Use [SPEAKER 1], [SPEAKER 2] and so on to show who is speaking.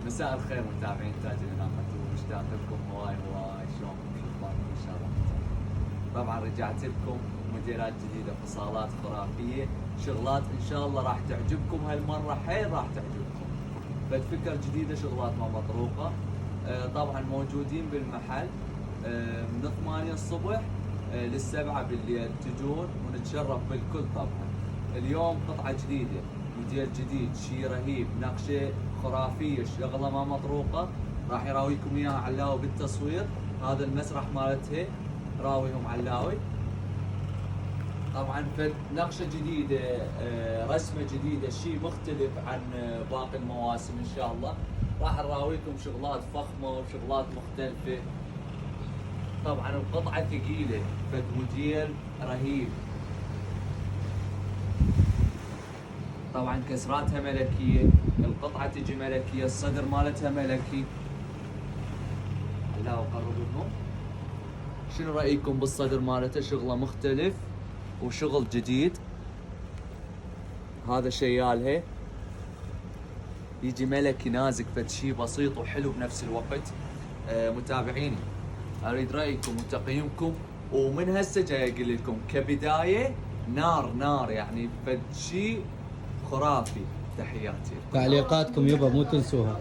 [SPEAKER 1] مساء الخير متابعين تاج الناقة، مشتاق لكم هواي هواي. شلونكم؟ شو اخباركم؟ ان شاء الله طبعا رجعت لكم موديلات جديده، فصالات خرافيه، شغلات ان شاء الله راح تعجبكم هالمره، حيل راح تعجبكم. فالفكره جديده، شغلات ما مطروقه. طبعا موجودين بالمحل من 8 الصبح للسبعة بالليل، تجون ونتشرف بالكل. طبعا اليوم قطعه جديده، موديل جديد، شي رهيب، نقشه خرافيه، شغله ما مطروقه، راح يراويكم اياها علاوي بالتصوير. هذا المسرح مالتها راويهم علاوي. طبعا نقشه جديده، رسمه جديده، شيء مختلف عن باقي المواسم. ان شاء الله راح نراويكم شغلات فخمه وشغلات مختلفه. طبعا القطعه ثقيله، فد موديل رهيب. طبعا كسراتها ملكيه، القطعه تجي ملكيه، الصدر مالتها ملكي. لا اقرب لكم، شنو رايكم بالصدر مالته؟ شغله مختلف وشغل جديد. هذا شيالها يجي ملكي نازك، فد شي بسيط وحلو بنفس الوقت. متابعيني اريد رايكم وتقييمكم، ومن هسه جاي اقول لكم كبدايه نار يعني، فد شي خرافي. تحياتي.
[SPEAKER 2] تعليقاتكم يبا مو تنسوها.